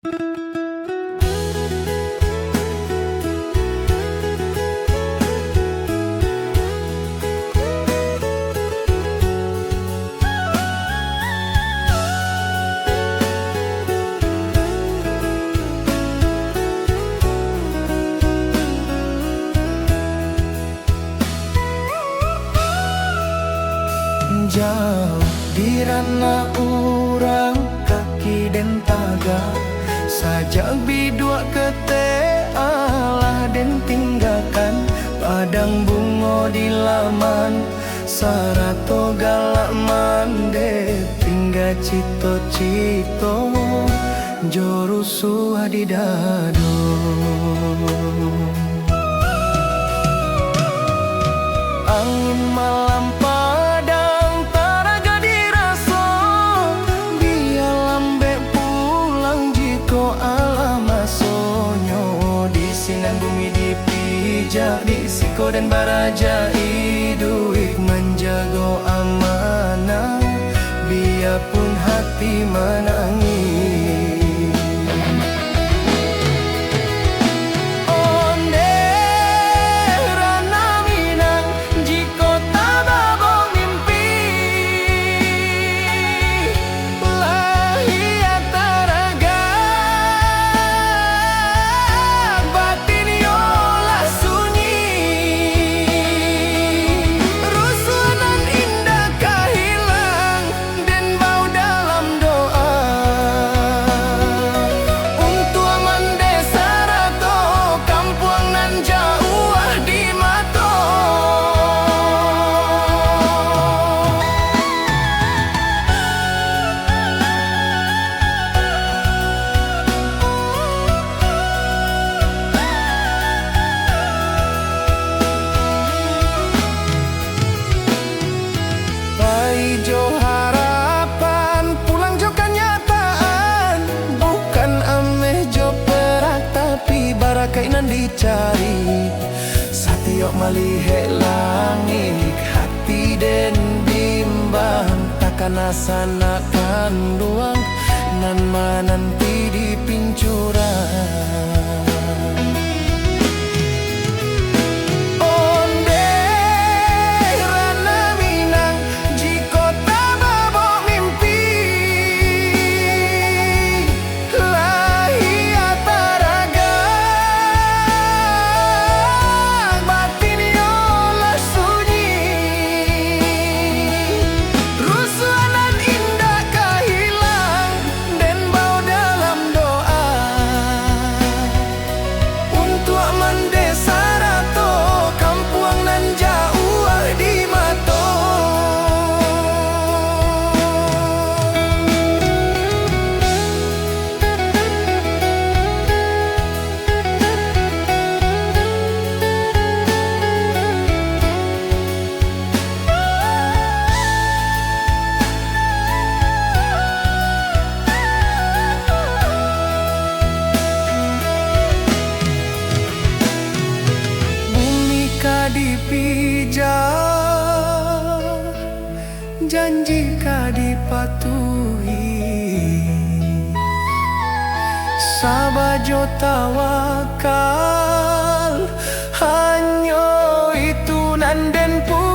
Jauh di ranah urang kaki den taga sajak bidua kete alah den tinggalkan padang bungo di laman sarato galak mande tinggal cito-cito jorusu adidado. Angin malam padang taraga diraso biar lambe pulang jiko alam masonyo di sinan bumi dipijak di siko dan baraja iduik menjago amanah biarpun hati menangis. Jo harapan pulang jo kenyataan bukan ameh jo perak tapi barakainan dicari satiok malihe langit hati den bimbang takkan asanakan luang nan mananti di pincuran. Dipijak janji ka dipatuhi sabajo tawakal hanyo itu nanden pu